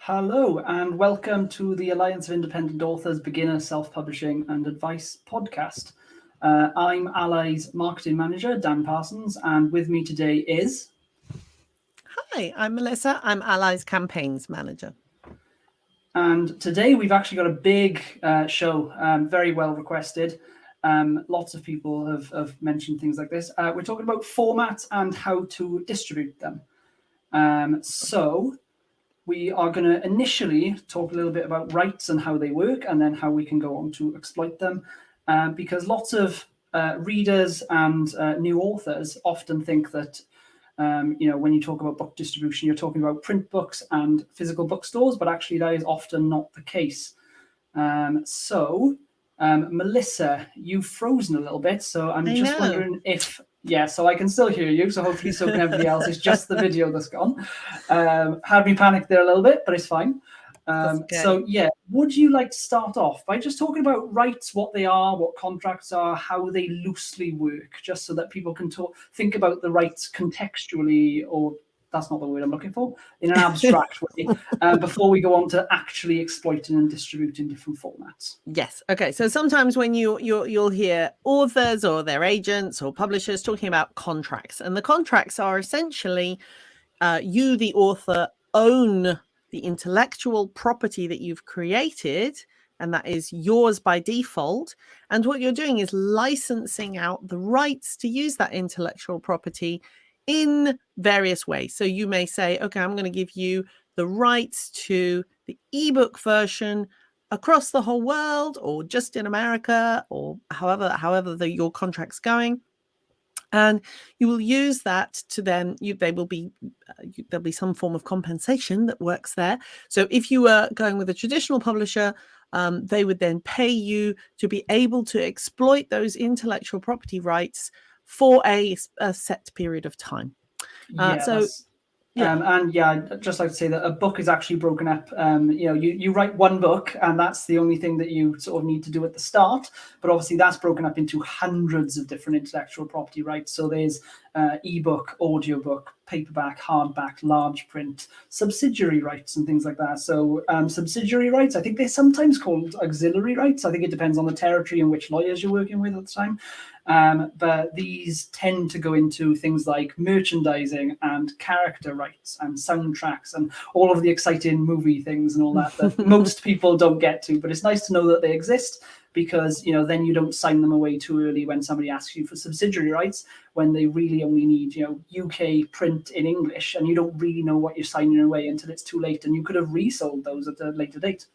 Hello and welcome to the Alliance of Independent Authors Beginner Self-Publishing and Advice podcast. I'm ALLi's marketing manager, Dan Parsons, and with me today is... Hi, I'm Melissa. I'm ALLi's campaigns manager. And today we've actually got a big show, very well requested. Lots of people have mentioned things like this. We're talking about formats and how to distribute them. So we are going to initially talk a little bit about rights and how they work, and then how we can go on to exploit them. Because lots of readers and new authors often think that, when you talk about book distribution, you're talking about print books and physical bookstores, but actually that is often not the case. Melissa, you've frozen a little bit, so I'm just wondering if... Yeah, so I can still hear you, so hopefully so can everybody else. It's just the video that's gone. Had me panicked there a little bit, but it's fine. So yeah, would you like to start off by just talking about rights, what they are, what contracts are, how they loosely work, just so that people can think about the rights contextually, or that's not the word I'm looking for, in an abstract way, before we go on to actually exploiting and distributing different formats. Yes. Okay. So sometimes when you'll hear authors or their agents or publishers talking about contracts, and the contracts are essentially you, the author, own the intellectual property that you've created, and that is yours by default. And what you're doing is licensing out the rights to use that intellectual property in various ways. So you may say, okay, I'm going to give you the rights to the ebook version across the whole world, or just in America, or however your contract's going. And you will use that to then there'll be some form of compensation that works there. So if you were going with a traditional publisher, they would then pay you to be able to exploit those intellectual property rights for a set period of time. I'd just like to say that a book is actually broken up. You write one book, and that's the only thing that you sort of need to do at the start. But obviously, that's broken up into hundreds of different intellectual property rights. So there's ebook, audiobook, paperback, hardback, large print, subsidiary rights, and things like that. So subsidiary rights, I think they're sometimes called auxiliary rights. I think it depends on the territory and which lawyers you're working with at the time. But these tend to go into things like merchandising and character rights and soundtracks and all of the exciting movie things and all that most people don't get to. But it's nice to know that they exist, because then you don't sign them away too early when somebody asks you for subsidiary rights, when they really only need UK print in English, and you don't really know what you're signing away until it's too late, and you could have resold those at a later date.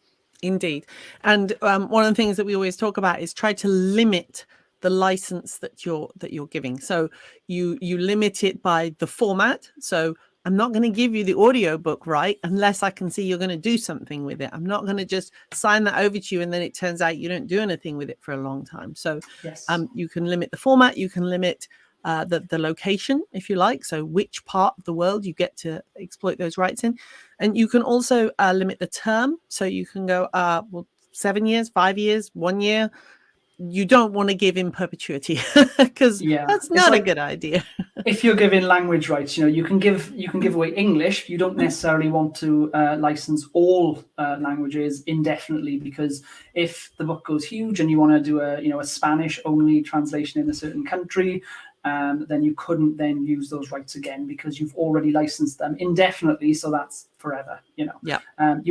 Indeed. And one of the things that we always talk about is try to limit the license that you're giving. So you limit it by the format. So I'm not going to give you the audiobook right unless I can see you're going to do something with it. I'm not going to just sign that over to you and then it turns out you don't do anything with it for a long time. So yes. You can limit the format, you can limit the location, if you like, so which part of the world you get to exploit those rights in. And you can also limit the term. So you can go 7 years, 5 years, 1 year. You don't want to give in perpetuity, because that's not a good idea. If you're giving language rights, you can give away English. You don't necessarily want to license all languages indefinitely, because if the book goes huge and you want to do a Spanish only translation in a certain country, then you couldn't then use those rights again, because you've already licensed them indefinitely. So that's forever. You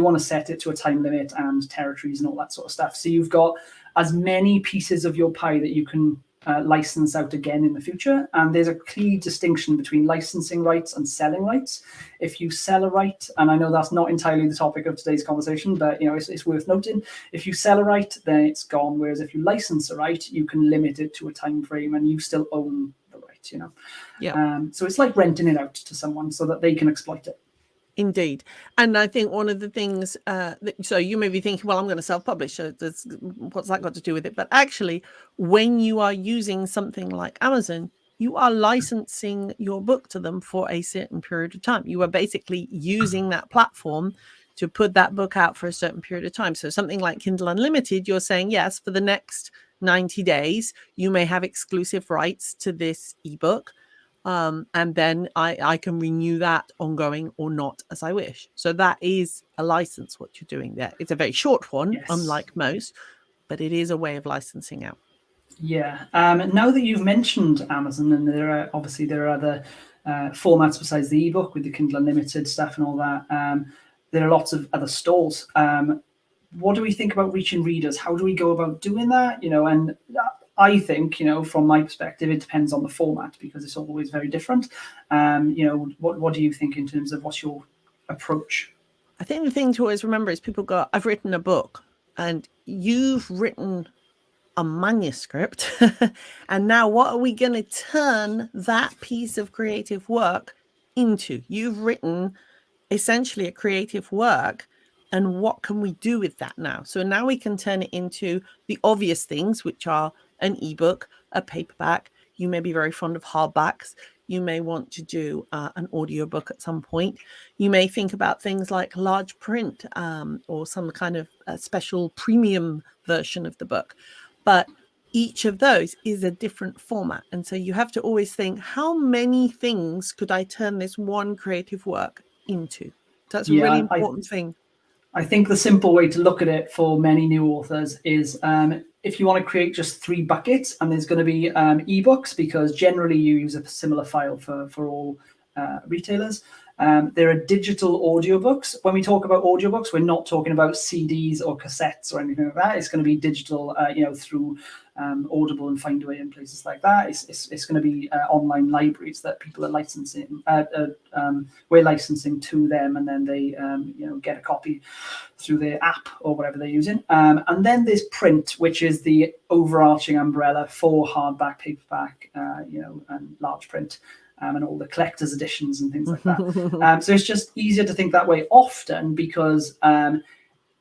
want to set it to a time limit and territories and all that sort of stuff. So you've got as many pieces of your pie that you can license out again in the future. And there's a clear distinction between licensing rights and selling rights. If you sell a right, and I know that's not entirely the topic of today's conversation, but it's worth noting, if you sell a right, then it's gone. Whereas if you license a right, you can limit it to a time frame and you still own the right, so it's like renting it out to someone so that they can exploit it. Indeed. And I think one of the things, so you may be thinking, well, I'm going to self-publish, so what's that got to do with it? But actually, when you are using something like Amazon, you are licensing your book to them for a certain period of time. You are basically using that platform to put that book out for a certain period of time. So something like Kindle Unlimited, you're saying, yes, for the next 90 days, you may have exclusive rights to this ebook. and then I can renew that ongoing or not as I wish. So that is a license, what you're doing there. It's a very short one, Yes. unlike most, but it is a way of licensing out. Yeah. Now that you've mentioned Amazon, and there are other formats besides the ebook with the Kindle Unlimited stuff and all that, there are lots of other stores. What do we think about reaching readers? How do we go about doing that? And I think, from my perspective, it depends on the format because it's always very different. What do you think in terms of what's your approach? I think the thing to always remember is people go, I've written a book, and you've written a manuscript. And now what are we going to turn that piece of creative work into? You've written essentially a creative work. And what can we do with that now? So now we can turn it into the obvious things, which are an ebook, a paperback. You may be very fond of hardbacks. You may want to do an audiobook at some point. You may think about things like large print or some kind of special premium version of the book. But each of those is a different format. And so you have to always think, how many things could I turn this one creative work into? That's a really important thing. I think the simple way to look at it for many new authors is if you want to create just 3 buckets, and there's going to be ebooks, because generally you use a similar file for all retailers. There are digital audiobooks. When we talk about audiobooks, we're not talking about CDs or cassettes or anything like that. It's going to be digital, through Audible and Findaway and places like that. It's going to be online libraries that people are licensing. We're licensing to them, and then they get a copy through their app or whatever they're using. And then there's print, which is the overarching umbrella for hardback, paperback, and large print. And all the collector's editions and things like that. So it's just easier to think that way often because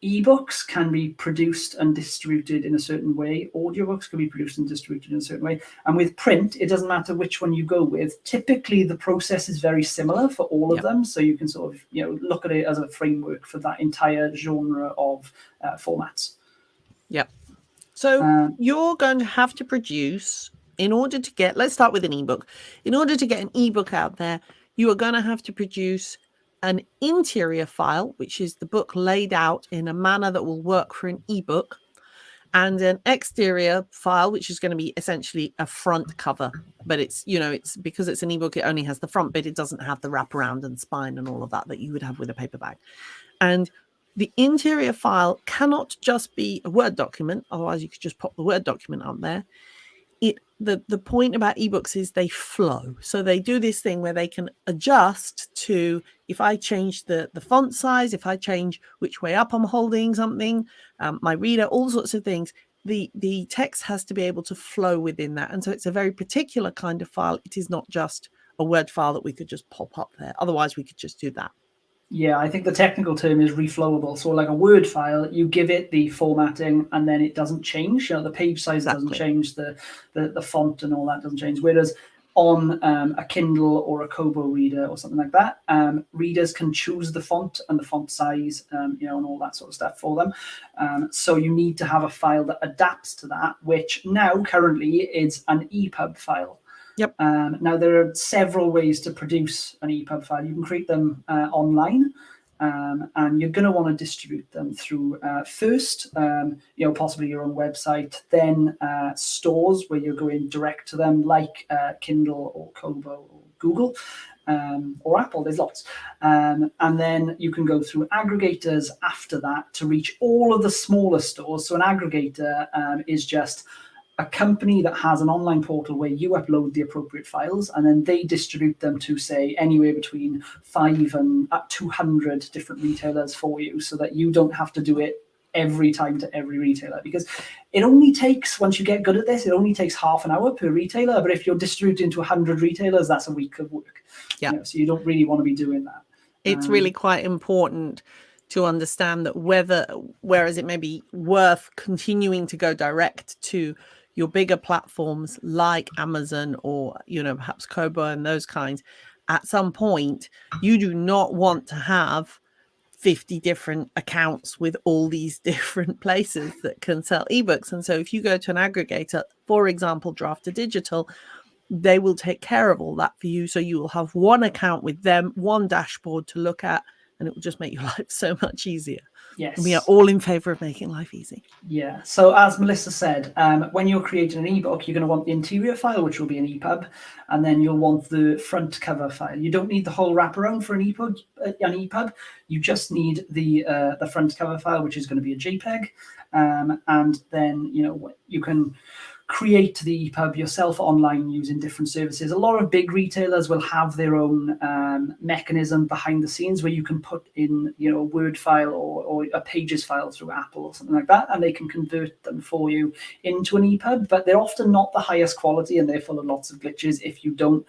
ebooks can be produced and distributed in a certain way. Audiobooks can be produced and distributed in a certain way. And with print, it doesn't matter which one you go with. Typically, the process is very similar for all of them. So you can sort of look at it as a framework for that entire genre of formats. Yep. So you're going to have to produce... In order to get, let's start with an ebook. In order to get an ebook out there, you are going to have to produce an interior file, which is the book laid out in a manner that will work for an ebook, and an exterior file, which is going to be essentially a front cover. But it's because it's an ebook, it only has the front bit. It doesn't have the wraparound and spine and all of that you would have with a paperback. And the interior file cannot just be a Word document. Otherwise, you could just pop the Word document up there. The point about ebooks is they flow. So they do this thing where they can adjust to, if I change the font size, if I change which way up I'm holding something, my reader, all sorts of things, the text has to be able to flow within that. And so it's a very particular kind of file. It is not just a Word file that we could just pop up there. Otherwise, we could just do that. Yeah, I think the technical term is reflowable. So like a Word file, you give it the formatting and then it doesn't change. The page size doesn't change, the font and all that doesn't change. Whereas on a Kindle or a Kobo reader or something like that, readers can choose the font and the font size, and all that sort of stuff for them. So you need to have a file that adapts to that, which now currently is an EPUB file. Yep. Now, there are several ways to produce an EPUB file. You can create them online, and you're going to want to distribute them through first, possibly your own website, then stores where you're going direct to them, like Kindle or Kobo or Google or Apple. There's lots. And then you can go through aggregators after that to reach all of the smaller stores. So an aggregator is just a company that has an online portal where you upload the appropriate files, and then they distribute them to, say, anywhere between 5 and 200 different retailers for you, so that you don't have to do it every time to every retailer. Because it only takes, once you get good at this, it only takes half an hour per retailer. But if you're distributing to 100 retailers, that's a week of work. Yeah. So you don't really want to be doing that. It's really quite important to understand that whereas it may be worth continuing to go direct to your bigger platforms like Amazon or, perhaps Kobo and those kinds, at some point, you do not want to have 50 different accounts with all these different places that can sell ebooks. And so if you go to an aggregator, for example, Drafter Digital, they will take care of all that for you. So you will have one account with them, one dashboard to look at, and it will just make your life so much easier. Yes. And we are all in favor of making life easy. Yeah. So as Melissa said, when you're creating an ebook, you're going to want the interior file, which will be an EPUB, and then you'll want the front cover file. You don't need the whole wraparound for an EPUB. You just need the front cover file, which is going to be a JPEG, and then you can create the EPUB yourself online using different services. A lot of big retailers will have their own mechanism behind the scenes where you can put in, a Word file or a Pages file through Apple or something like that, and they can convert them for you into an EPUB. But they're often not the highest quality, and they're full of lots of glitches if you don't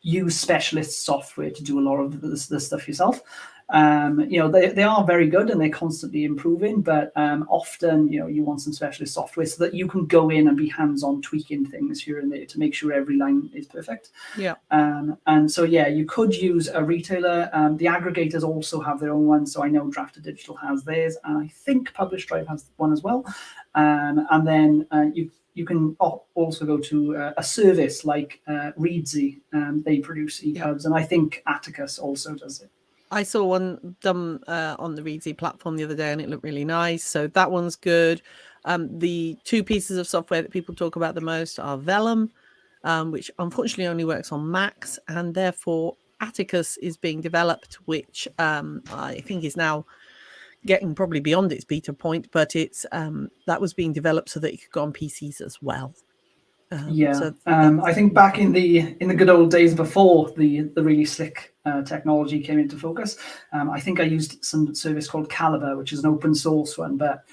use specialist software to do a lot of this stuff yourself. They are very good and they're constantly improving, but often you want some specialist software so that you can go in and be hands-on tweaking things here and there to make sure every line is perfect. Yeah. And so you could use a retailer. The aggregators also have their own ones. So I know Drafted Digital has theirs, and I think Publish Drive has one as well. And then you can also go to a service like Readsy. They produce EPUBs, and I think Atticus also does it. I saw one done on the Readsy platform the other day, and it looked really nice. So that one's good. The two pieces of software that people talk about the most are Vellum, which unfortunately only works on Macs, and therefore Atticus is being developed, which I think is now getting probably beyond its beta point, but it's that was being developed so that it could go on PCs as well. I think back in the good old days before the really slick technology came into focus, I think I used some service called Calibre, which is an open source one, but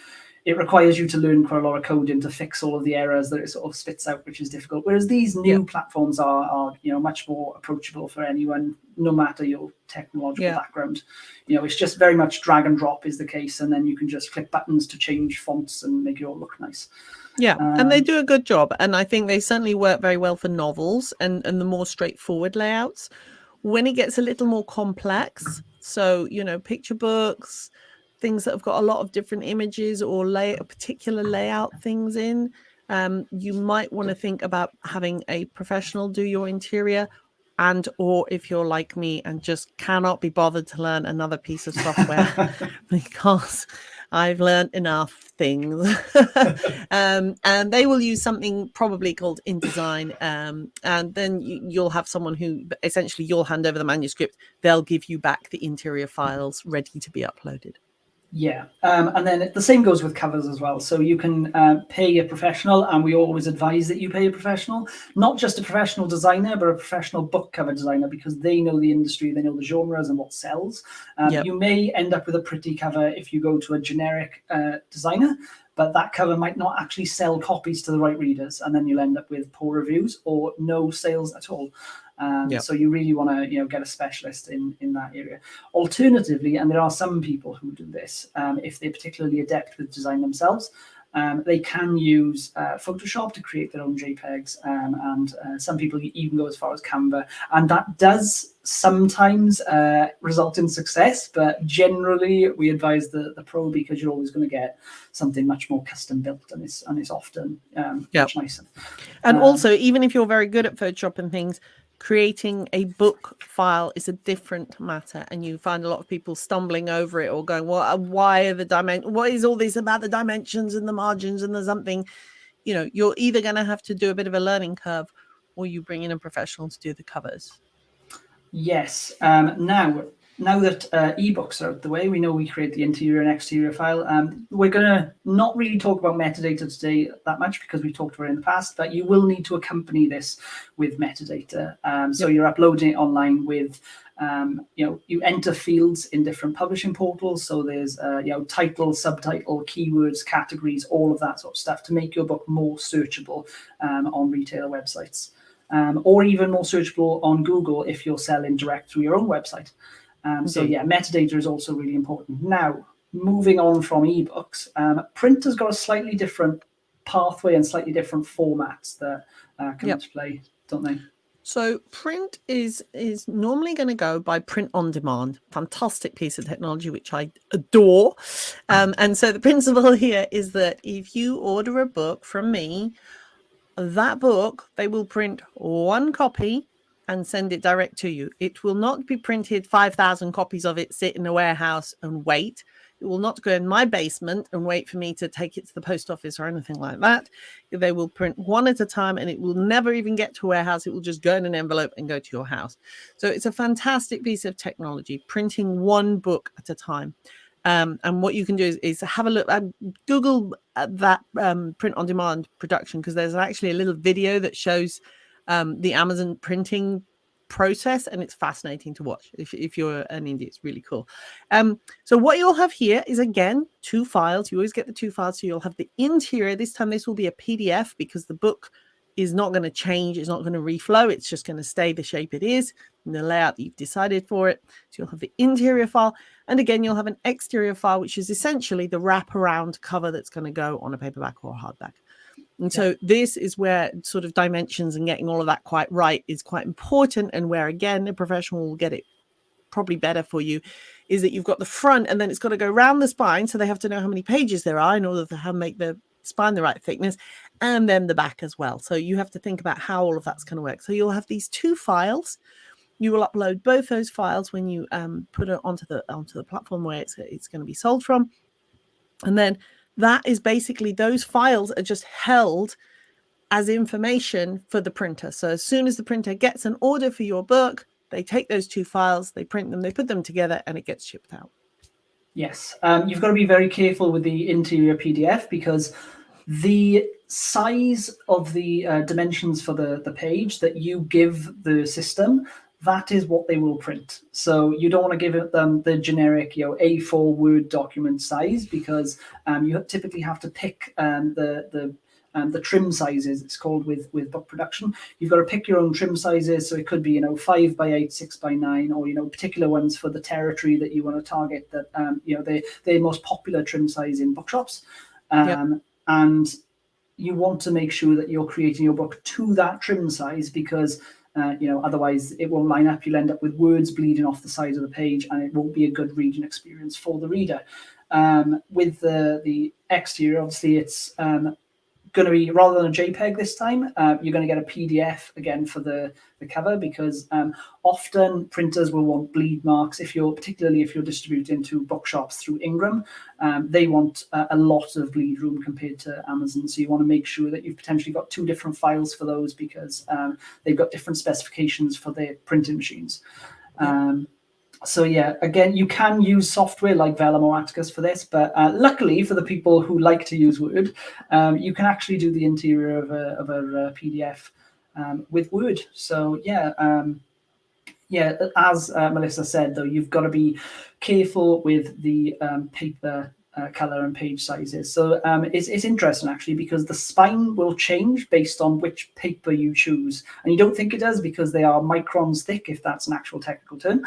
it requires you to learn quite a lot of coding to fix all of the errors that it sort of spits out, which is difficult. Whereas these new platforms are much more approachable for anyone, no matter your technological background. It's just very much drag and drop is the case, and then you can just click buttons to change fonts and make it all look nice. Yeah, and they do a good job, and I think they certainly work very well for novels and the more straightforward layouts. When it gets a little more complex, so picture books, things that have got a lot of different images or particular layout things in, you might want to think about having a professional do your interior, and or if you're like me and just cannot be bothered to learn another piece of software because I've learned enough things. And they will use something probably called InDesign, and then you'll have someone who essentially you'll hand over the manuscript, they'll give you back the interior files ready to be uploaded. Yeah, and then the same goes with covers as well. So you can pay a professional, and we always advise that you pay a professional, not just a professional designer, but a professional book cover designer, because they know the industry, they know the genres and what sells. You may end up with a pretty cover if you go to a generic designer, but that cover might not actually sell copies to the right readers, and then you'll end up with poor reviews or no sales at all. So you really want to get a specialist in that area. Alternatively, and there are some people who do this, if they're particularly adept with design themselves, they can use Photoshop to create their own JPEGs, and some people even go as far as Canva, and that does sometimes result in success, but generally we advise the pro, because you're always going to get something much more custom built, and it's often much nicer. And also, even if you're very good at Photoshop and things, creating a book file is a different matter, and you find a lot of people stumbling over it or going, well, why are the dimensions, what is all this about the dimensions and the margins and the something? You're either going to have to do a bit of a learning curve, or you bring in a professional to do the covers. Yes. Now that ebooks are out the way, we know we create the interior and exterior file. We're going to not really talk about metadata today that much, because we've talked about it in the past, but you will need to accompany this with metadata. So you're uploading it online with, you enter fields in different publishing portals. So there's, title, subtitle, keywords, categories, all of that sort of stuff to make your book more searchable on retailer websites, or even more searchable on Google if you're selling direct through your own website. Metadata is also really important. Now, moving on from ebooks, print has got a slightly different pathway and slightly different formats that come into play, don't they? So print is normally going to go by print on demand. Fantastic piece of technology, which I adore. And so the principle here is that if you order a book from me, that book, they will print one copy and send it direct to you. It will not be printed 5,000 copies of it, sit in a warehouse and wait. It will not go in my basement and wait for me to take it to the post office or anything like that. They will print one at a time, and it will never even get to a warehouse. It will just go in an envelope and go to your house. So it's a fantastic piece of technology, printing one book at a time. And what you can do is have a look at Google that print on demand production, because there's actually a little video that shows the Amazon printing process, and it's fascinating to watch. If you're an indie, it's really cool. So what you'll have here is, again, two files. You always get the two files. So you'll have the interior. This time this will be a PDF, because the book is not going to change. It's not going to reflow. It's just going to stay the shape it is in the layout that you've decided for it. So you'll have the interior file, and again you'll have an exterior file, which is essentially the wraparound cover that's going to go on a paperback or a hardback. And so this is where sort of dimensions and getting all of that quite right is quite important, and where, again, a professional will get it probably better for you, is that you've got the front, and then it's got to go around the spine, so they have to know how many pages there are in order to make the spine the right thickness, and then the back as well. So you have to think about how all of that's going to work. So you'll have these two files. You will upload both those files when you put it onto the platform where it's going to be sold from, and then that is basically, those files are just held as information for the printer. So as soon as the printer gets an order for your book, they take those two files, they print them, they put them together, and it gets shipped out. Yes, you've got to be very careful with the interior PDF, because the size of the dimensions for the page that you give the system, that is what they will print. So you don't want to give them the generic, A4 Word document size, because you typically have to pick the trim sizes. It's called with book production. You've got to pick your own trim sizes. So it could be 5x8, 6x9, or particular ones for the territory that you want to target. That they're most popular trim size in bookshops, and you want to make sure that you're creating your book to that trim size, because otherwise it won't line up. You'll end up with words bleeding off the side of the page, and it won't be a good reading experience for the reader. With the exterior, obviously, it's going to be, rather than a JPEG this time, you're going to get a PDF again for the cover, because often printers will want bleed marks. Particularly if you're distributing to bookshops through Ingram, they want a lot of bleed room compared to Amazon. So you want to make sure that you've potentially got two different files for those, because they've got different specifications for their printing machines. So yeah, again, you can use software like Vellum or Atticus for this, but luckily for the people who like to use Word, you can actually do the interior of a PDF with Word. So yeah, as Melissa said, though, you've got to be careful with the paper color and page sizes. So it's interesting, actually, because the spine will change based on which paper you choose, and you don't think it does, because they are microns thick, if that's an actual technical term.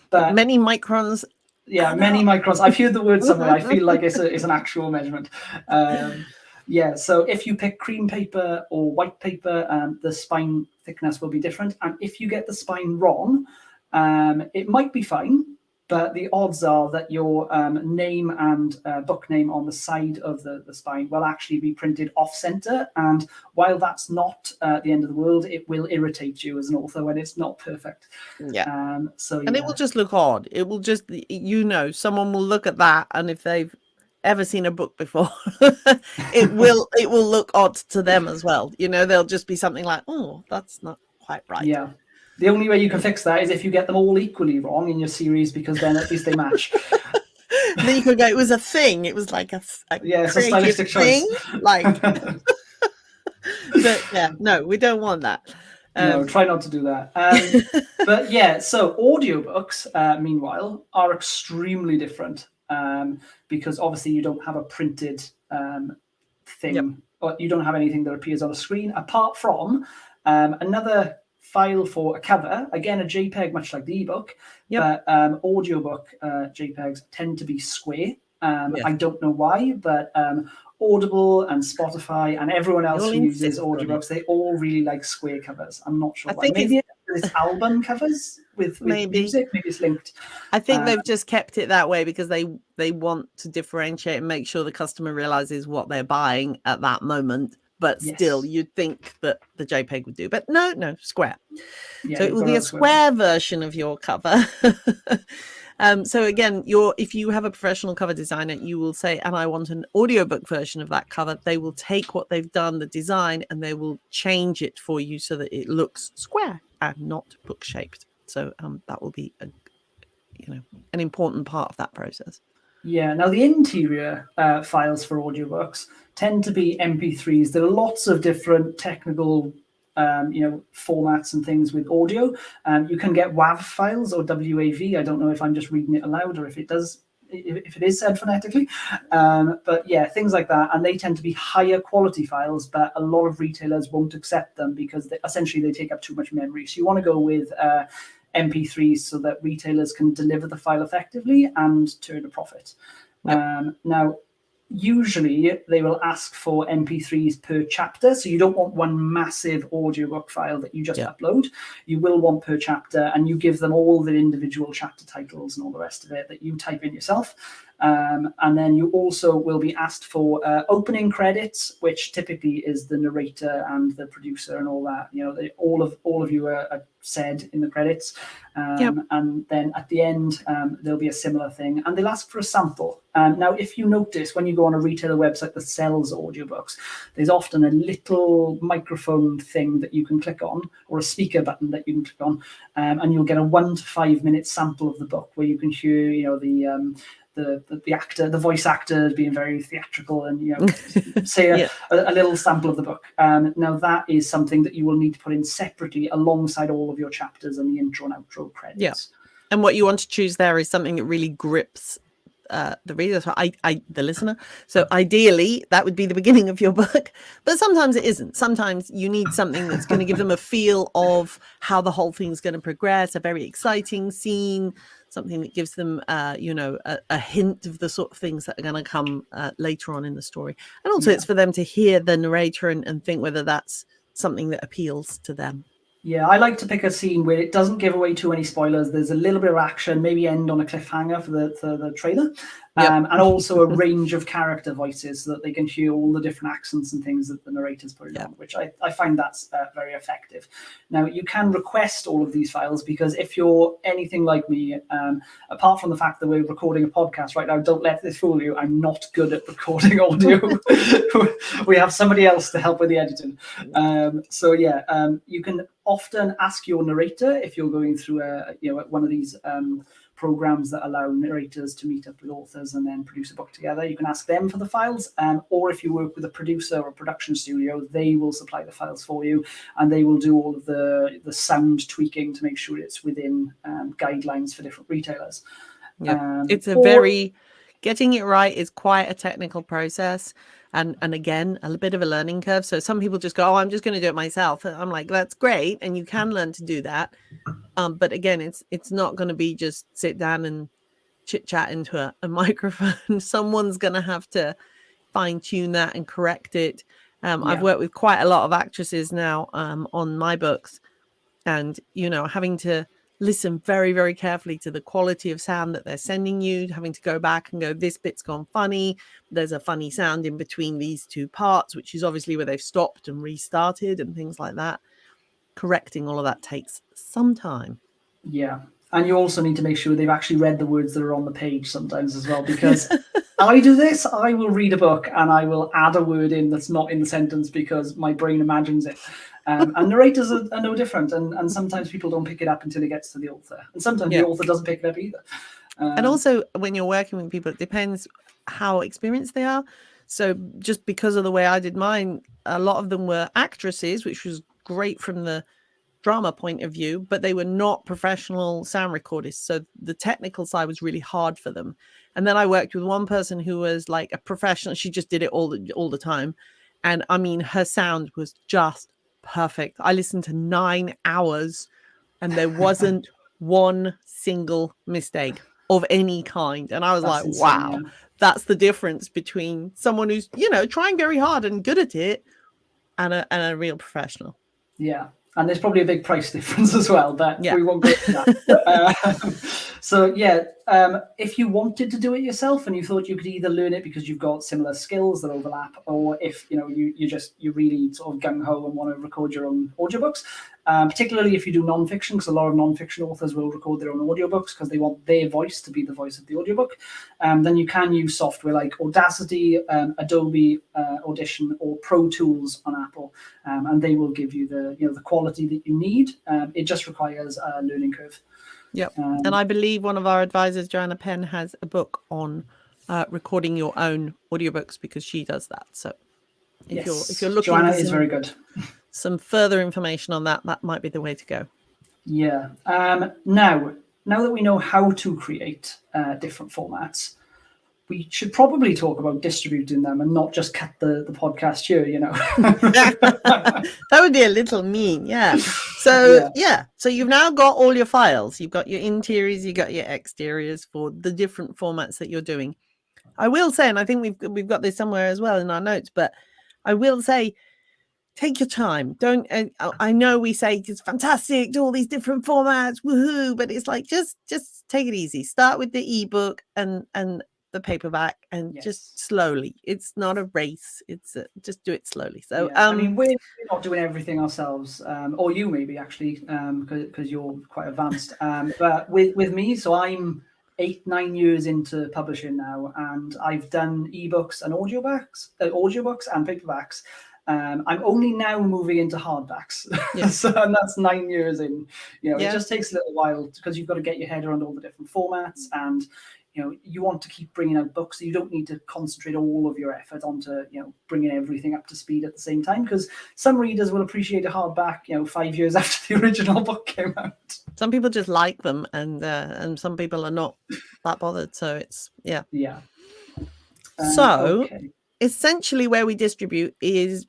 But many microns. Yeah, many microns. I've heard the word somewhere. I feel like it's an actual measurement. So if you pick cream paper or white paper, the spine thickness will be different, and if you get the spine wrong, it might be fine, but the odds are that your name and book name on the side of the spine will actually be printed off-center. And while that's not the end of the world, it will irritate you as an author when it's not perfect. And it will just look odd. It will just, someone will look at that, and if they've ever seen a book before, it will look odd to them as well. They'll just be something like, oh, that's not quite right. Yeah. The only way you can fix that is if you get them all equally wrong in your series, because then at least they match. Then you could go, it was a thing. It was like it's a stylistic thing. Choice. But no, we don't want that. No, try not to do that. But yeah, so audiobooks, meanwhile, are extremely different, because obviously you don't have a printed thing, or you don't have anything that appears on a screen, apart from another file for a cover, again a JPEG, much like the ebook. But audiobook JPEGs tend to be square. I don't know why, but Audible and Spotify and everyone else who uses audiobooks, they all really like square covers. I'm not sure why. Maybe it's album covers with music. Maybe it's linked. I think they've just kept it that way because they want to differentiate and make sure the customer realizes what they're buying at that moment but still you'd think that the JPEG would do. But no, square. Yeah, so it will be a square version of your cover. So again, if you have a professional cover designer, you will say, and I want an audiobook version of that cover. They will take what they've done, the design, and they will change it for you so that it looks square and not book shaped. So that will be an important part of that process. Yeah. Now the interior files for audiobooks tend to be MP3s. There are lots of different technical formats and things with audio. You can get WAV files or WAV. I don't know if I'm just reading it aloud or if it is said phonetically. But yeah, things like that. And they tend to be higher quality files, but a lot of retailers won't accept them because essentially they take up too much memory. So you want to go with MP3s so that retailers can deliver the file effectively and turn a profit. Yep. Now, usually they will ask for MP3s per chapter. So you don't want one massive audiobook file that you just upload. You will want per chapter, and you give them all the individual chapter titles and all the rest of it that you type in yourself. And then you also will be asked for opening credits, which typically is the narrator and the producer and all that. All of you are said in the credits. And then at the end, there'll be a similar thing. And they'll ask for a sample. Now, if you notice, when you go on a retailer website that sells audiobooks, there's often a little microphone thing that you can click on, or a speaker button that you can click on, and you'll get a 1 to 5 minute sample of the book where you can hear, the voice actor being very theatrical and say a little sample of the book. Now that is something that you will need to put in separately alongside all of your chapters and the intro and outro credits. Yeah, and what you want to choose there is something that really grips the reader, the listener. So ideally that would be the beginning of your book, but sometimes it isn't. Sometimes you need something that's going to give them a feel of how the whole thing's going to progress, a very exciting scene, something that gives them a hint of the sort of things that are going to come later on in the story. And also it's for them to hear the narrator and think whether that's something that appeals to them. Yeah, I like to pick a scene where it doesn't give away too many spoilers. There's a little bit of action, maybe end on a cliffhanger for the trailer. And also a range of character voices so that they can hear all the different accents and things that the narrator's putting on, which I find that's very effective. Now, you can request all of these files because if you're anything like me, apart from the fact that we're recording a podcast right now, don't let this fool you, I'm not good at recording audio. We have somebody else to help with the editing. You can often ask your narrator if you're going through one of these programs that allow narrators to meet up with authors and then produce a book together. You can ask them for the files, or if you work with a producer or production studio, they will supply the files for you, and they will do all of the sound tweaking to make sure it's within guidelines for different retailers. It's getting it right is quite a technical process. And again, a bit of a learning curve. So some people just go, oh, I'm just going to do it myself. And I'm like, that's great. And you can learn to do that. But again, it's not going to be just sit down and chit chat into a microphone. Someone's going to have to fine tune that and correct it. I've worked with quite a lot of actresses now on my books, and, having to listen very, very carefully to the quality of sound that they're sending you, having to go back and go, this bit's gone funny. There's a funny sound in between these two parts, which is obviously where they've stopped and restarted and things like that. Correcting all of that takes some time. Yeah. And you also need to make sure they've actually read the words that are on the page sometimes as well, because I do this. I will read a book and I will add a word in that's not in the sentence because my brain imagines it. And narrators are no different. And sometimes people don't pick it up until it gets to the author. And sometimes the author doesn't pick it up either. And also when you're working with people, it depends how experienced they are. So just because of the way I did mine, a lot of them were actresses, which was great from the drama point of view, but they were not professional sound recordists. So the technical side was really hard for them. And then I worked with one person who was like a professional. She just did it all the time. And I mean, her sound was just perfect. I listened to 9 hours and there wasn't one single mistake of any kind. And I was like, insane, wow, that's the difference between someone who's, trying very hard and good at it and a real professional. Yeah. And there's probably a big price difference as well, but we won't go into that. So yeah, if you wanted to do it yourself and you thought you could either learn it because you've got similar skills that overlap, or if you really sort of gung-ho and want to record your own audiobooks, particularly if you do non-fiction, because a lot of non-fiction authors will record their own audiobooks because they want their voice to be the voice of the audiobook, then you can use software like Audacity, Adobe Audition, or Pro Tools on Apple, and they will give you the quality that you need. It just requires a learning curve. Yep. And I believe one of our advisors, Joanna Penn, has a book on recording your own audiobooks because she does that. So if you're looking, Joanna is very good. Some further information on that might be the way to go. Yeah. Now that we know how to create different formats, we should probably talk about distributing them and not just cut the podcast here, That would be a little mean, yeah. So so you've now got all your files. You've got your interiors, you've got your exteriors for the different formats that you're doing. I will say, and I think we've got this somewhere as well in our notes, but I will say, take your time. Don't. I know we say it's fantastic, do all these different formats, woohoo! But it's like just take it easy. Start with the ebook and the paperback, and just slowly. It's not a race. It's just do it slowly. So I mean, we're not doing everything ourselves, or you maybe actually, because you're quite advanced. But with me, so I'm 8-9 years into publishing now, and I've done ebooks and audiobooks and paperbacks. I'm only now moving into hardbacks, and that's 9 years in. It just takes a little while because you've got to get your head around all the different formats, and you want to keep bringing out books, so you don't need to concentrate all of your effort onto bringing everything up to speed at the same time, because some readers will appreciate a hardback 5 years after the original book came out. Some people just like them, and some people are not that bothered. So it's essentially where we distribute is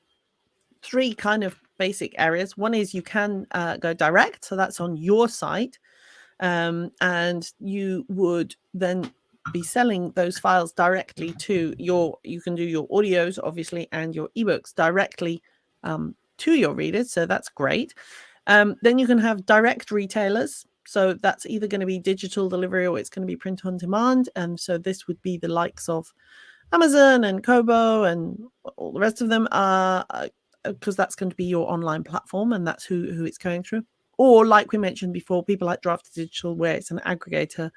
3 kind of basic areas. One is you can go direct, so that's on your site, and you would then be selling those files directly to you can do your audios obviously and your ebooks directly to your readers, so that's great. Then you can have direct retailers, so that's either going to be digital delivery or it's going to be print on demand, and so this would be the likes of Amazon and Kobo and all the rest of them, because that's going to be your online platform and that's who it's going through. Or like we mentioned before, people like Draft Digital, where it's an aggregator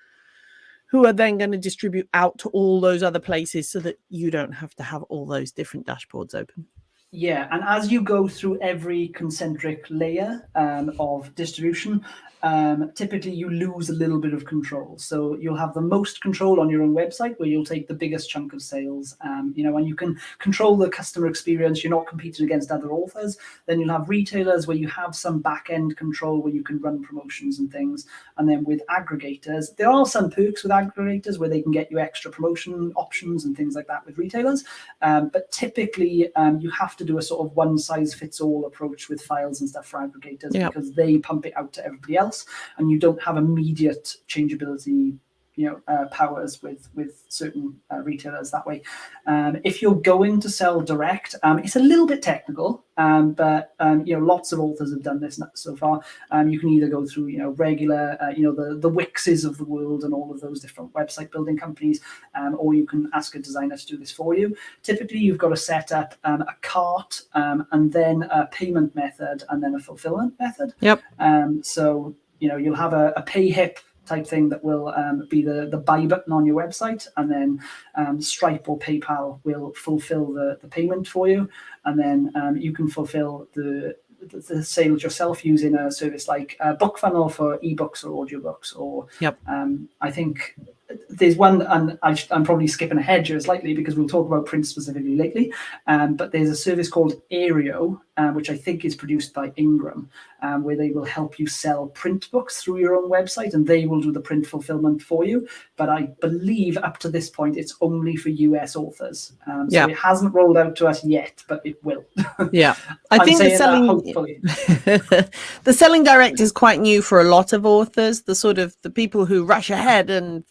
who are then going to distribute out to all those other places so that you don't have to have all those different dashboards open. Yeah, and as you go through every concentric layer of distribution, typically you lose a little bit of control. So you'll have the most control on your own website, where you'll take the biggest chunk of sales, and you can control the customer experience. You're not competing against other authors. Then you'll have retailers where you have some back-end control, where you can run promotions and things. And then with aggregators, there are some perks with aggregators where they can get you extra promotion options and things like that with retailers. But typically you have to do a sort of one-size-fits-all approach with files and stuff for aggregators, because they pump it out to everybody else, and you don't have immediate changeability powers with certain retailers that way. If you're going to sell direct, it's a little bit technical, but lots of authors have done this so far. You can either go through regular the Wixes of the world and all of those different website building companies, or you can ask a designer to do this for you. Typically you've got to set up a cart, and then a payment method, and then a fulfillment method. So you'll have a pay hip type thing that will be the buy button on your website, and then Stripe or PayPal will fulfill the payment for you, and then you can fulfill the sales yourself using a service like BookFunnel for ebooks or audiobooks, or I think there's one, and I'm probably skipping ahead here slightly because we'll talk about print specifically lately, but there's a service called Aereo, which I think is produced by Ingram, where they will help you sell print books through your own website, and they will do the print fulfillment for you. But I believe up to this point it's only for US authors, so it hasn't rolled out to us yet, but it will. I think the selling the selling direct is quite new for a lot of authors. The people who rush ahead and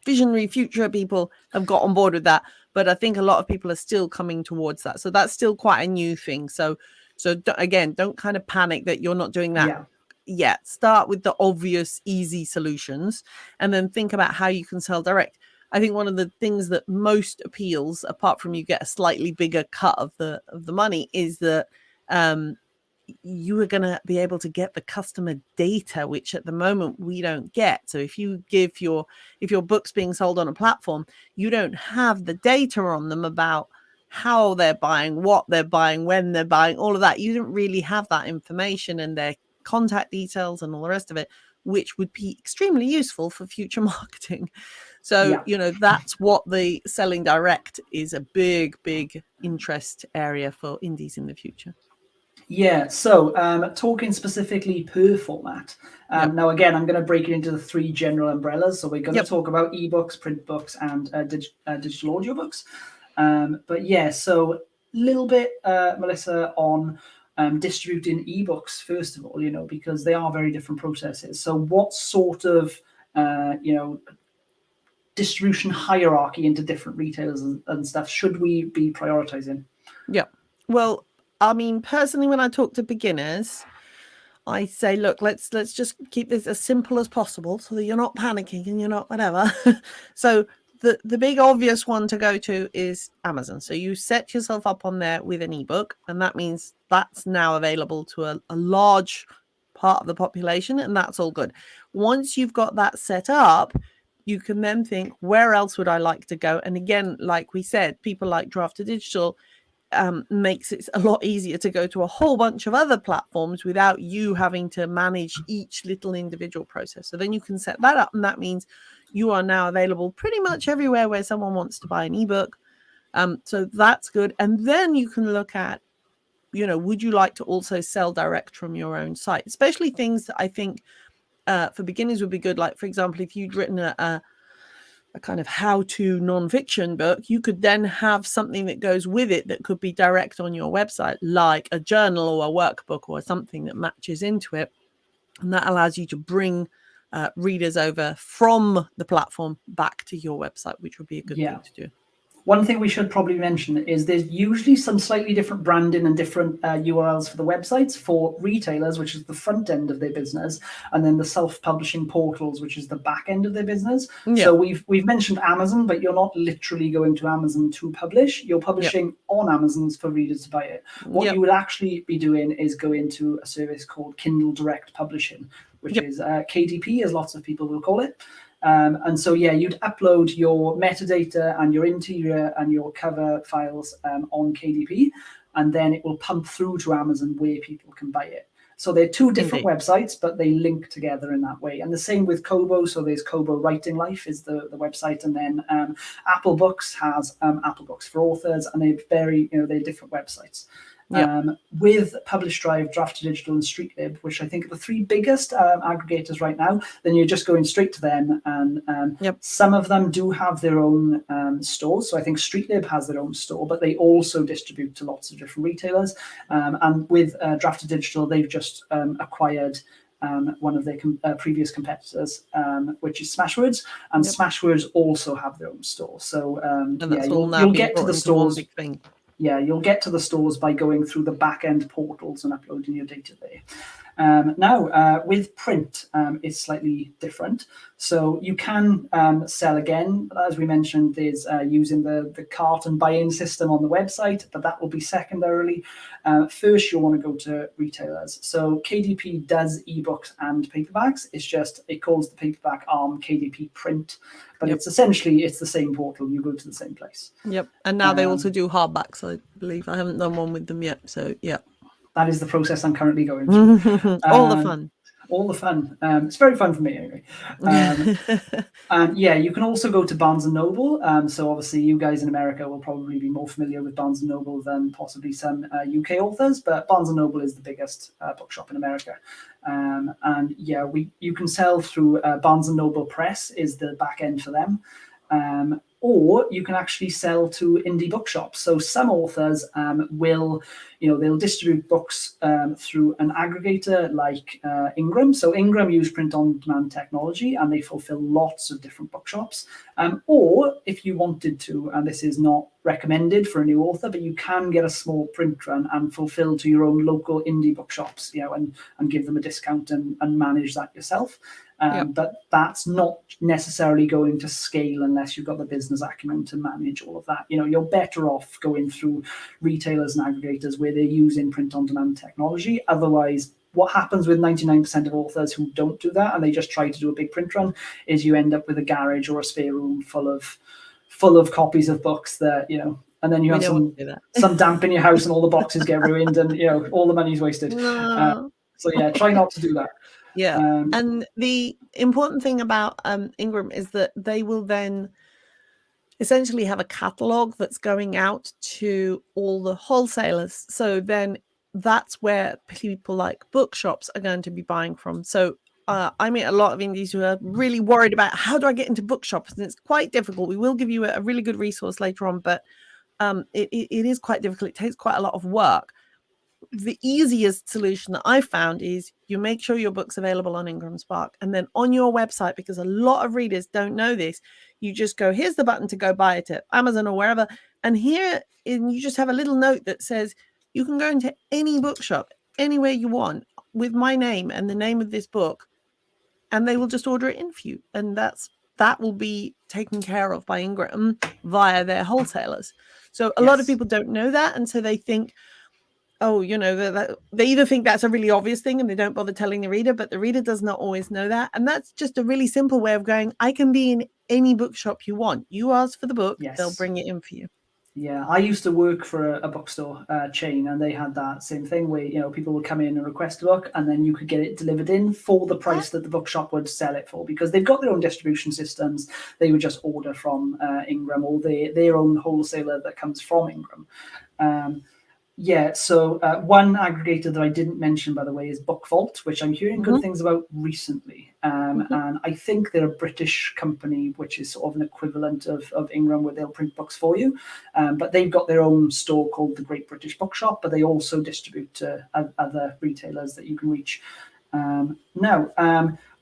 visionary future people have got on board with that, but I think a lot of people are still coming towards that, so that's still quite a new thing. So So again, don't kind of panic that you're not doing that Yeah. yet. Start with the obvious, easy solutions, and then think about how you can sell direct. I think one of the things that most appeals, apart from you get a slightly bigger cut of the money, is that you are going to be able to get the customer data, which at the moment we don't get. So if you give if your book's being sold on a platform, you don't have the data on them about how they're buying, what they're buying, when they're buying, all of that. You don't really have that information and their contact details and all the rest of it, which would be extremely useful for future marketing. So, that's what the selling direct is, a big, big interest area for indies in the future. Yeah, so talking specifically per format. Now, again, I'm going to break it into the 3 general umbrellas. So we're going to talk about ebooks, print books, and digital audiobooks. But yeah, so a little bit, Melissa, on distributing ebooks, first of all, because they are very different processes. So what sort of, distribution hierarchy into different retailers and stuff should we be prioritizing? Yeah. Well, I mean, personally, when I talk to beginners, I say, look, let's just keep this as simple as possible so that you're not panicking and you're not whatever. So the big obvious one to go to is Amazon. So you set yourself up on there with an ebook, and that means that's now available to a large part of the population, and that's all good. Once you've got that set up, you can then think, where else would I like to go? And again, like we said, people like Draft2Digital makes it a lot easier to go to a whole bunch of other platforms without you having to manage each little individual process. So then you can set that up, and that means you are now available pretty much everywhere where someone wants to buy an ebook. So that's good. And then you can look at, would you like to also sell direct from your own site, especially things that I think for beginners would be good. Like, for example, if you'd written a kind of how-to non-fiction book, you could then have something that goes with it that could be direct on your website, like a journal or a workbook or something that matches into it. And that allows you to bring readers over from the platform back to your website, which would be a good thing to do. One thing we should probably mention is there's usually some slightly different branding and different URLs for the websites for retailers, which is the front end of their business, and then the self-publishing portals, which is the back end of their business. So we've mentioned Amazon, but you're not literally going to Amazon to publish. You're publishing on Amazon's for readers to buy it. What you would actually be doing is go into a service called Kindle Direct Publishing, which is KDP, as lots of people will call it. And so, you'd upload your metadata and your interior and your cover files on KDP, and then it will pump through to Amazon where people can buy it. So they're 2 different websites, but they link together in that way. And the same with Kobo. So there's Kobo Writing Life is the website, and then Apple Books has Apple Books for Authors, and they're different websites. With Publish Drive, Draft2Digital, and Streetlib, which I think are the 3 biggest aggregators right now, then you're just going straight to them. And some of them do have their own stores. So I think Streetlib has their own store, but they also distribute to lots of different retailers. And with Draft2Digital, they've just acquired one of their previous competitors, which is Smashwords, and Smashwords also have their own store. So you'll get to the stores. You'll get to the stores by going through the back-end portals and uploading your data there. Now, with print, it's slightly different. So you can sell again, as we mentioned, there's using the cart and buy-in system on the website, but that will be secondarily. First, you'll want to go to retailers. So KDP does ebooks and paperbacks. It calls the paperback arm KDP Print, but it's essentially the same portal. You go to the same place. And now they also do hardbacks, I believe. I haven't done one with them yet, so that is the process I'm currently going through. All the fun. All the fun. It's very fun for me anyway. And you can also go to Barnes & Noble. So obviously you guys in America will probably be more familiar with Barnes & Noble than possibly some UK authors, but Barnes & Noble is the biggest bookshop in America. You can sell through Barnes & Noble Press is the back end for them. or you can actually sell to indie bookshops. So some authors will, they'll distribute books through an aggregator like Ingram. So Ingram use print-on-demand technology, and they fulfill lots of different bookshops. Or if you wanted to, and this is not recommended for a new author, but you can get a small print run and fulfill to your own local indie bookshops, and give them a discount and manage that yourself. But that's not necessarily going to scale unless you've got the business acumen to manage all of that. You're better off going through retailers and aggregators where they're using print-on-demand technology. Otherwise, what happens with 99% of authors who don't do that and they just try to do a big print run is you end up with a garage or a spare room full of copies of books that, and then you have some damp in your house and all the boxes get ruined and, all the money's wasted. So yeah, try not to do that. Yeah. And the important thing about Ingram is that they will then essentially have a catalog that's going out to all the wholesalers. So then that's where people like bookshops are going to be buying from. So I meet a lot of indies who are really worried about how do I get into bookshops, and it's quite difficult. We will give you a really good resource later on, but it is quite difficult. It takes quite a lot of work. The easiest solution that I found is you make sure your book's available on Ingram Spark, and then on your website, because a lot of readers don't know this, you just go, here's the button to go buy it at Amazon or wherever, and you just have a little note that says you can go into any bookshop anywhere you want with my name and the name of this book, and they will just order it in for you, and that will be taken care of by Ingram via their wholesalers. So a lot of people don't know that, and so they think, they either think that's a really obvious thing and they don't bother telling the reader, but the reader does not always know that. And that's just a really simple way of going, I can be in any bookshop you want. You ask for the book, they'll bring it in for you. Yeah, I used to work for a bookstore chain, and they had that same thing where, people would come in and request a book, and then you could get it delivered in for the price that the bookshop would sell it for, because they've got their own distribution systems. They would just order from Ingram or their own wholesaler that comes from Ingram. So one aggregator that I didn't mention, by the way, is Book Vault, which I'm hearing good things about recently. And I think they're a British company, which is sort of an equivalent of Ingram, where they'll print books for you. But they've got their own store called the Great British Bookshop, but they also distribute to other retailers that you can reach. Now,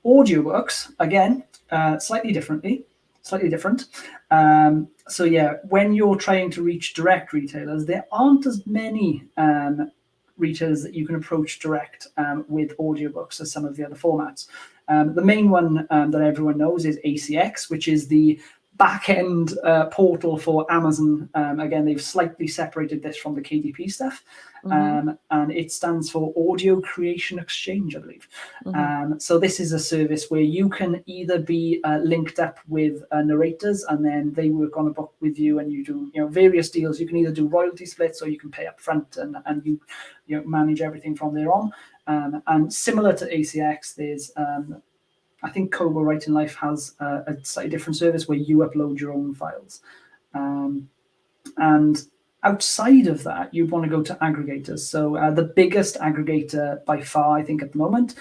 audiobooks, again, slightly different. So yeah, when you're trying to reach direct retailers, there aren't as many retailers that you can approach direct with audiobooks as some of the other formats. The main one that everyone knows is ACX, which is the back-end portal for Amazon. Again, they've slightly separated this from the KDP stuff. And it stands for Audio Creation Exchange, I believe. So this is a service where you can either be linked up with narrators, and then they work on a book with you, and you do various deals. You can either do royalty splits, or you can pay up front, and you manage everything from there on. And similar to ACX, there's I think Kobo Writing Life has a slightly different service where you upload your own files. And outside of that, you'd want to go to aggregators. So the biggest aggregator by far, I think, at the moment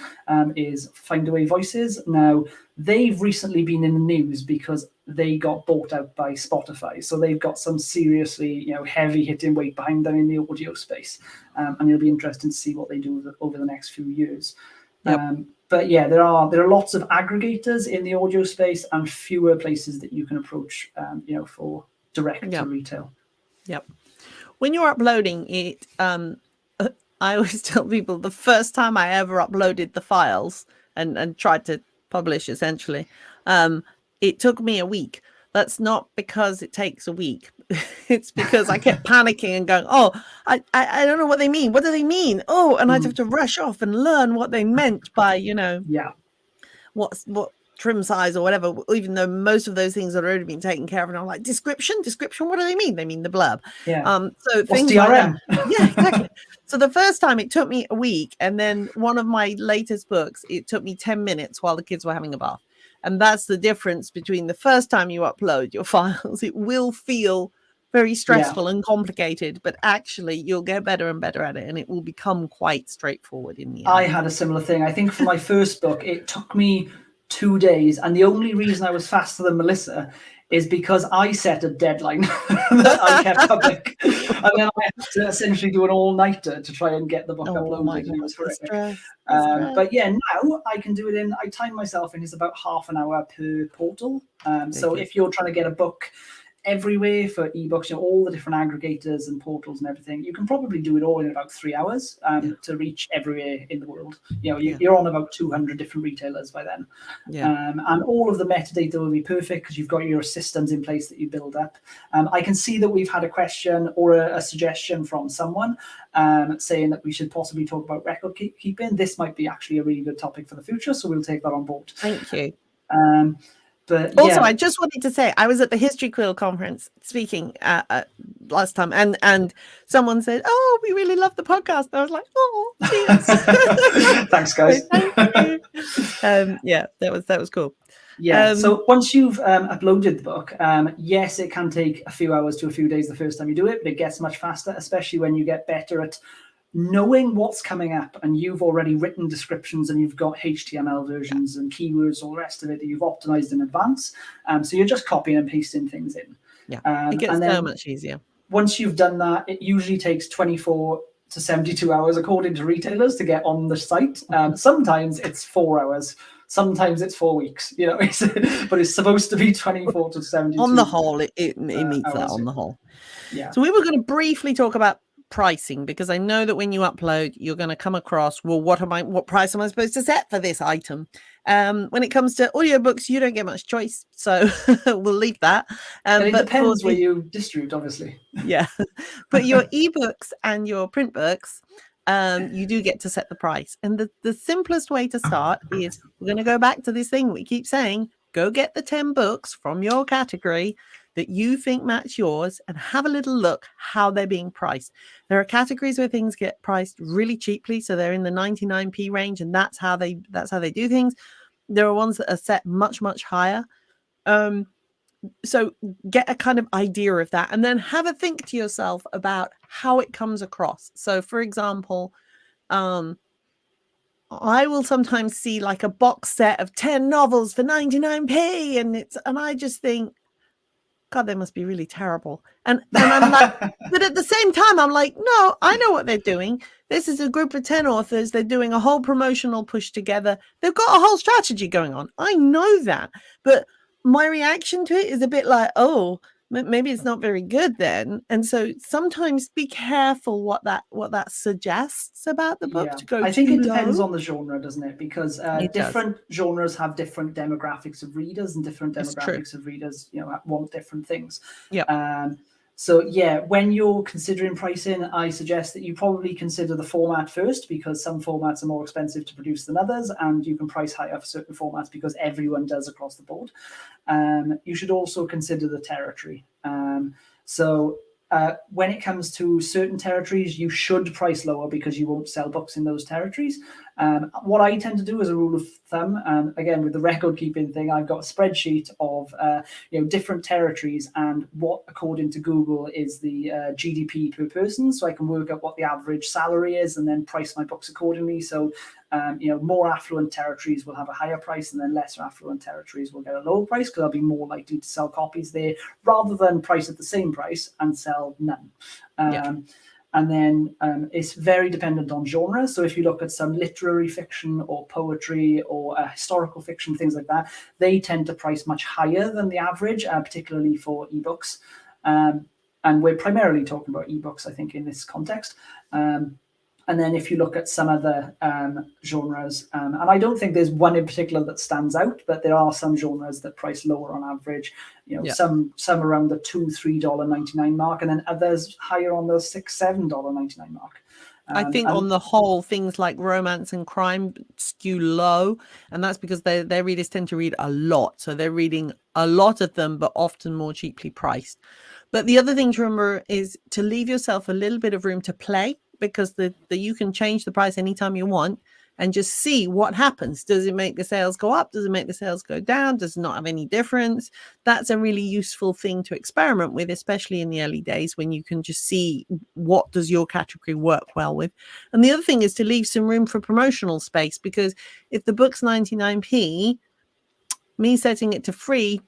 is Findaway Voices. Now, they've recently been in the news because they got bought out by Spotify. So they've got some seriously, heavy hitting weight behind them in the audio space. And it'll be interesting to see what they do over the next few years. But yeah, there are lots of aggregators in the audio space and fewer places that you can approach, for direct to retail. Yep. When you're uploading it, I always tell people the first time I ever uploaded the files and tried to publish, essentially, it took me a week. That's not because it takes a week. It's because I kept panicking and going, I don't know what they mean. What do they mean? And I'd have to rush off and learn what they meant by, what trim size or whatever, even though most of those things had already been taken care of. And I'm like, description, what do they mean? They mean the blurb. So things DRM? Like that. Yeah, exactly. So the first time it took me a week, and then one of my latest books, it took me 10 minutes while the kids were having a bath. And that's the difference between the first time you upload your files. It will feel very stressful and complicated, but actually you'll get better and better at it, and it will become quite straightforward in the end. I had a similar thing. I think for my first book, it took me 2 days. And the only reason I was faster than Melissa is because I set a deadline that I kept public. And then I had to essentially do an all-nighter to try and get the book uploaded. My And it was God, the horrific. stress. But yeah, now I can do it I time myself in, it's about half an hour per portal. So if you're trying to get a book everywhere for ebooks, all the different aggregators and portals and everything, you can probably do it all in about 3 hours to reach everywhere in the world. You're on about 200 different retailers by then. And all of the metadata will be perfect because you've got your systems in place that you build up. I can see that we've had a question or a suggestion from someone saying that we should possibly talk about record keeping. This might be actually a really good topic for the future, so we'll take that on board. Thank you. But also, I just wanted to say, I was at the History Quill conference speaking last time, and someone said, "Oh, we really love the podcast." And I was like, "Oh, cheers!" Thanks, guys. Thank you. Yeah, that was cool. Yeah. So once you've uploaded the book, yes, it can take a few hours to a few days the first time you do it, but it gets much faster, especially when you get better at knowing what's coming up, and you've already written descriptions and you've got HTML versions and keywords, all the rest of it that you've optimized in advance. So you're just copying and pasting things in. It gets so much easier. Once you've done that, it usually takes 24 to 72 hours, according to retailers, to get on the site. Sometimes it's 4 hours. Sometimes it's 4 weeks, but it's supposed to be 24 to 72. On the whole, it meets that on the whole. Yeah. So we were going to briefly talk about pricing, because I know that when you upload, you're going to come across, well, what price am I supposed to set for this item? When it comes to audiobooks, you don't get much choice, so we'll leave that. And it depends where you distribute, obviously. Yeah, but your ebooks and your print books, you do get to set the price. And the simplest way to start is, we're going to go back to this thing we keep saying: go get the 10 books from your category that you think match yours and have a little look how they're being priced. There are categories where things get priced really cheaply, so they're in the 99p range, and that's how they do things. There are ones that are set much, much higher. So get a kind of idea of that, and then have a think to yourself about how it comes across. So for example, I will sometimes see like a box set of 10 novels for 99p, and I just think, God, they must be really terrible. And I'm like, but at the same time, I'm like, no, I know what they're doing. This is a group of 10 authors. They're doing a whole promotional push together. They've got a whole strategy going on. I know that. But my reaction to it is a bit like, oh, maybe it's not very good then. And so sometimes be careful what that suggests about the book. I think it depends on the genre, doesn't it? Because different genres have different demographics of readers, and different demographics of readers, want different things. So yeah, when you're considering pricing, I suggest that you probably consider the format first, because some formats are more expensive to produce than others, and you can price higher for certain formats because everyone does across the board. You should also consider the territory. When it comes to certain territories, you should price lower because you won't sell books in those territories. What I tend to do as a rule of thumb, again, with the record keeping thing, I've got a spreadsheet of different territories and what, according to Google, is the GDP per person. So I can work out what the average salary is and then price my books accordingly. So more affluent territories will have a higher price, and then lesser affluent territories will get a lower price because I'll be more likely to sell copies there, rather than price at the same price and sell none. And then it's very dependent on genre. So if you look at some literary fiction or poetry or historical fiction, things like that, they tend to price much higher than the average, particularly for ebooks. And we're primarily talking about ebooks, I think, in this context. And then if you look at some other genres, and I don't think there's one in particular that stands out, but there are some genres that price lower on average, some around the $2-3.99 mark, and then others higher on the $6-7.99 mark. I think on the whole, things like romance and crime skew low, and that's because their readers tend to read a lot. So they're reading a lot of them, but often more cheaply priced. But the other thing to remember is to leave yourself a little bit of room to play, because you can change the price anytime you want and just see what happens. Does it make the sales go up? Does it make the sales go down? Does it not have any difference? That's a really useful thing to experiment with, especially in the early days when you can just see what does your category work well with. And the other thing is to leave some room for promotional space, because if the book's 99p, me setting it to free,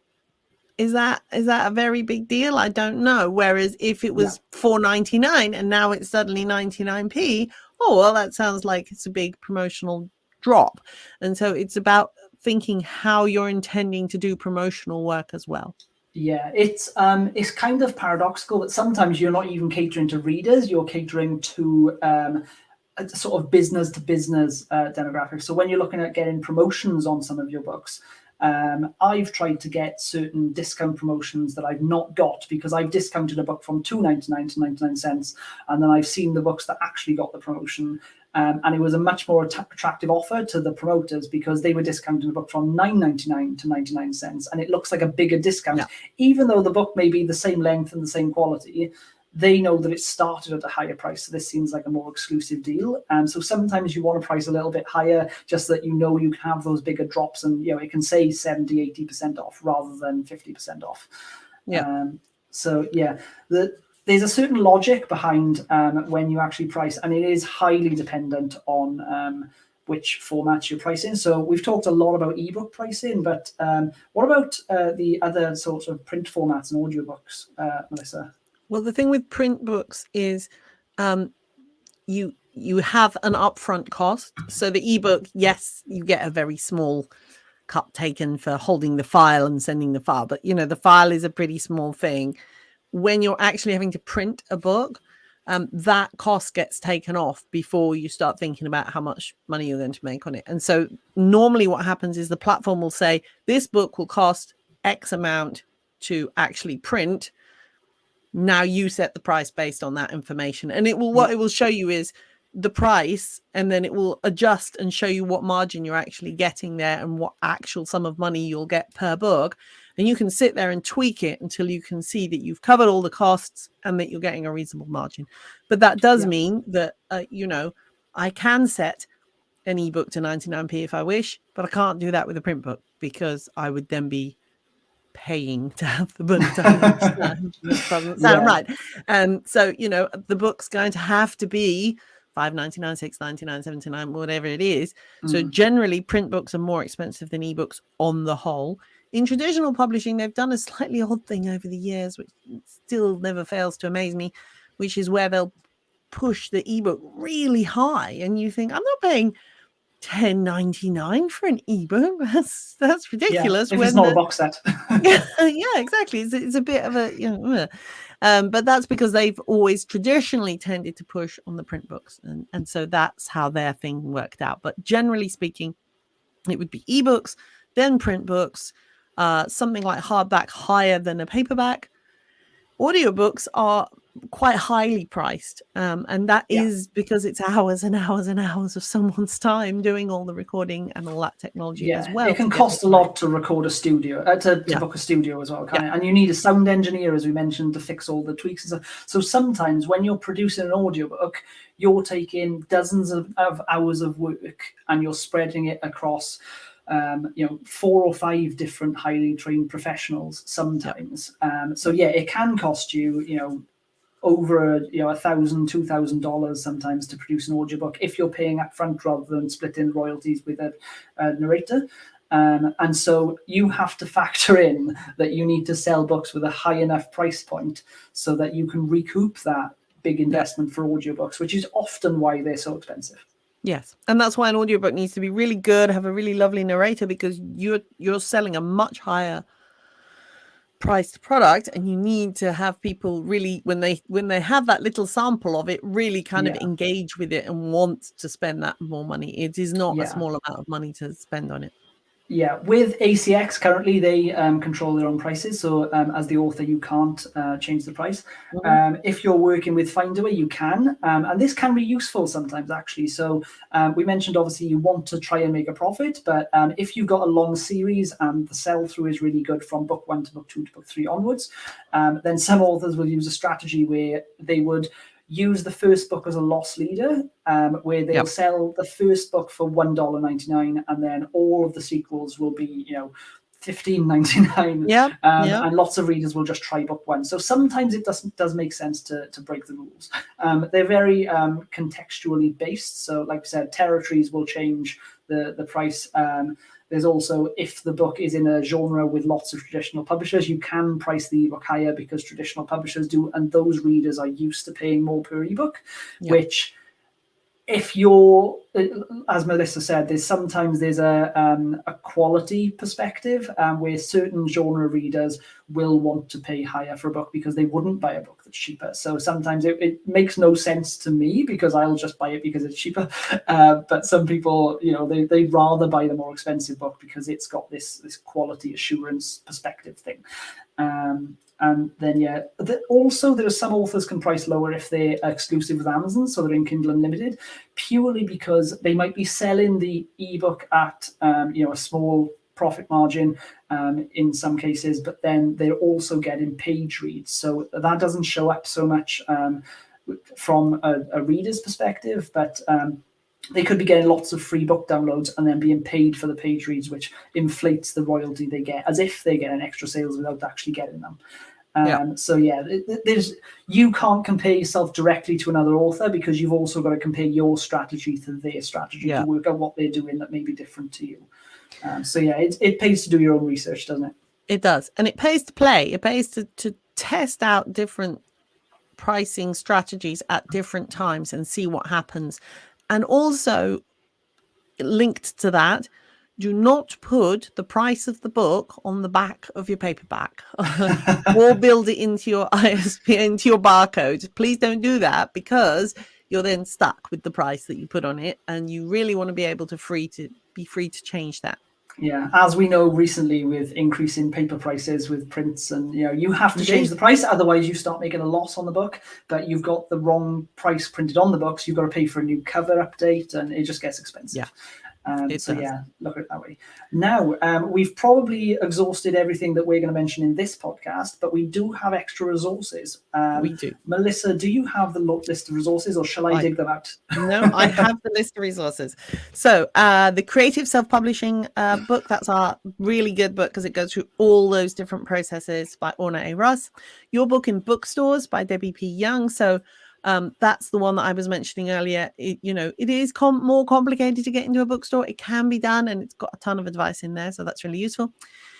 is that a very big deal? I don't know. Whereas if it was $4.99 and now it's suddenly 99p, oh well, that sounds like it's a big promotional drop. And so it's about thinking how you're intending to do promotional work as well. Yeah, it's kind of paradoxical that sometimes you're not even catering to readers, you're catering to a sort of business to business demographic. So when you're looking at getting promotions on some of your books, I've tried to get certain discount promotions that I've not got because I've discounted a book from $2.99 to 99 cents, and then I've seen the books that actually got the promotion, and it was a much more attractive offer to the promoters because they were discounting the book from $9.99 to 99 cents, and it looks like a bigger discount, even though the book may be the same length and the same quality. They know that it started at a higher price, so this seems like a more exclusive deal. So sometimes you want to price a little bit higher just so that you know you can have those bigger drops, and it can say 70, 80% off rather than 50% off. So yeah, there's a certain logic behind when you actually price, and it is highly dependent on which format you're pricing. So we've talked a lot about ebook pricing, but what about the other sorts of print formats and audiobooks, Melissa? Well, the thing with print books is you have an upfront cost. So the ebook, yes, you get a very small cut taken for holding the file and sending the file, but the file is a pretty small thing. When you're actually having to print a book, that cost gets taken off before you start thinking about how much money you're going to make on it. And so normally what happens is the platform will say, this book will cost X amount to actually print. Now you set the price based on that information, and what it will show you is the price, and then it will adjust and show you what margin you're actually getting there and what actual sum of money you'll get per book. And you can sit there and tweak it until you can see that you've covered all the costs and that you're getting a reasonable margin. But that does mean that I can set an ebook to 99p if I wish, but I can't do that with a print book because I would then be paying to have the book done. That doesn't sound right. And so the book's going to have to be $5.99, $6.99, $7.99, whatever it is. So generally print books are more expensive than ebooks on the whole. In traditional publishing, they've done a slightly odd thing over the years, which still never fails to amaze me, which is where they'll push the ebook really high, and you think, I'm not paying $10.99 for an ebook. That's ridiculous. If it's not a box set. yeah, exactly. It's a bit of a but that's because they've always traditionally tended to push on the print books, and so that's how their thing worked out. But generally speaking, it would be ebooks, then print books, something like hardback higher than a paperback. Audiobooks are quite highly priced, and that is because it's hours and hours and hours of someone's time doing all the recording and all that technology as well. It can cost a lot to record a studio, to book a studio as well, and you need a sound engineer, as we mentioned, to fix all the tweaks and stuff. So sometimes when you're producing an audiobook, you're taking dozens of hours of work and you're spreading it across 4 or 5 different highly trained professionals sometimes. So it can cost you over $1,000, $2,000 sometimes to produce an audiobook if you're paying up front rather than splitting royalties with a narrator. And so you have to factor in that you need to sell books with a high enough price point so that you can recoup that big investment for audiobooks, which is often why they're so expensive. Yes, and that's why an audiobook needs to be really good, have a really lovely narrator, because you're selling a much higher priced product, and you need to have people really, when they have that little sample of it, really kind of engage with it and want to spend that more money. It is not a small amount of money to spend on it. Yeah, with ACX currently they control their own prices. So as the author, you can't change the price. If you're working with Findaway, you can, and this can be useful sometimes actually. So we mentioned obviously you want to try and make a profit, but if you've got a long series and the sell through is really good from book 1 to book 2 to book 3 onwards, then some authors will use a strategy where they would use the first book as a loss leader, where they'll sell the first book for $1.99, and then all of the sequels will be, $15.99. And lots of readers will just try book 1. So sometimes it does make sense to break the rules. They're very contextually based. So like I said, territories will change the price. there's also, if the book is in a genre with lots of traditional publishers, you can price the ebook higher because traditional publishers do, and those readers are used to paying more per ebook, which, if you're, as Melissa said, there's a quality perspective where certain genre readers will want to pay higher for a book because they wouldn't buy a book that's cheaper. So sometimes it makes no sense to me because I'll just buy it because it's cheaper. But some people, they'd rather buy the more expensive book because it's got this quality assurance perspective thing. And then, also there are some authors can price lower if they're exclusive with Amazon, so they're in Kindle Unlimited, purely because they might be selling the ebook at a small profit margin in some cases, but then they're also getting page reads, so that doesn't show up so much from a reader's perspective, but they could be getting lots of free book downloads and then being paid for the page reads, which inflates the royalty they get, as if they get an extra sales without actually getting them. So you can't compare yourself directly to another author because you've also got to compare your strategy to their strategy to work out what they're doing that may be different to you. It pays to do your own research, doesn't it? It does, and it pays to play. It pays to test out different pricing strategies at different times and see what happens. And also linked to that, do not put the price of the book on the back of your paperback or build it into your ISBN, into your barcode. Please don't do that because you're then stuck with the price that you put on it, and you really want to be able to be free to change that. Yeah, as we know recently with increasing paper prices with prints, and you have to change the price, otherwise you start making a loss on the book. But you've got the wrong price printed on the book, so you've got to pay for a new cover update, and it just gets expensive. Yeah. Look at it that way. Now, we've probably exhausted everything that we're going to mention in this podcast, but we do have extra resources. We do. Melissa, do you have the list of resources, or shall I dig them out? No, I have the list of resources. So the Creative Self-Publishing book, that's our really good book because it goes through all those different processes by Orna A. Russ. Your Book in Bookstores by Debbie P. Young. So that's the one that I was mentioning earlier. It is more complicated to get into a bookstore. It can be done, and it's got a ton of advice in there, so that's really useful.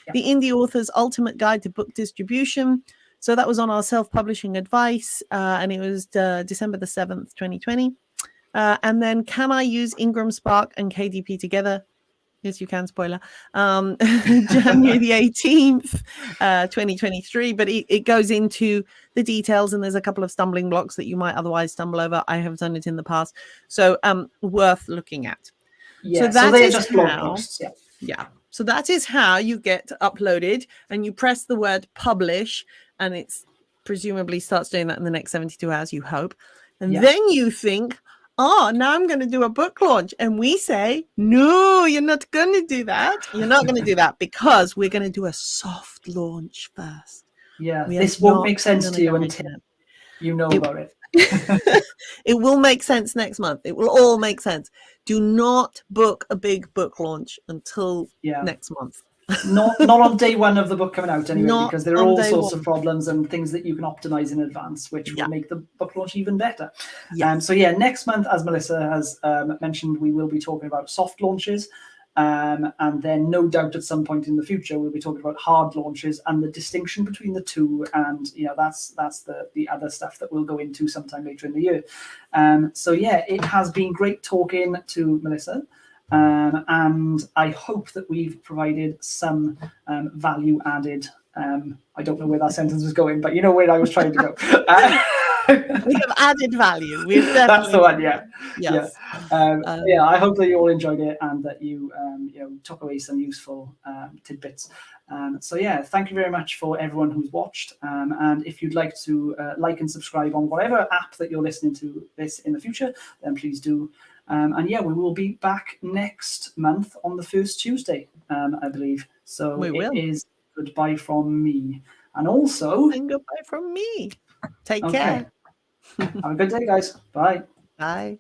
Yeah. The Indie Author's Ultimate Guide to Book Distribution. So that was on our self-publishing advice, and it was December the 7th, 2020. And then Can I Use Ingram Spark and KDP Together? Yes, you can, spoiler. January the 18th, 2023. But it goes into the details, and there's a couple of stumbling blocks that you might otherwise stumble over. I have done it in the past. So worth looking at. Yeah, so they're just blog posts. Yeah. So that is how you get uploaded, and you press the word publish, and it's presumably starts doing that in the next 72 hours, you hope. And then you think, now I'm going to do a book launch. And we say, no, you're not going to do that. You're not going to do that because we're going to do a soft launch first. Yeah, this won't make sense to you until you know about it. It will make sense next month. It will all make sense. Do not book a big book launch until next month. not on day one of the book coming out anyway, because there are all sorts of problems and things that you can optimize in advance, which will make the book launch even better. Next month, as Melissa has mentioned, we will be talking about soft launches, and then no doubt at some point in the future we'll be talking about hard launches and the distinction between the two, and that's the other stuff that we'll go into sometime later in the year. It has been great talking to Melissa. And I hope that we've provided some value added. I don't know where that sentence was going, but you know where I was trying to go. We have added value. That's the one, Yes. I hope that you all enjoyed it and that you took away some useful tidbits. Thank you very much for everyone who's watched. And if you'd like to like and subscribe on whatever app that you're listening to this in the future, then please do. We will be back next month on the first Tuesday, I believe. So it is goodbye from me. And also... And goodbye from me. Take care. Have a good day, guys. Bye. Bye.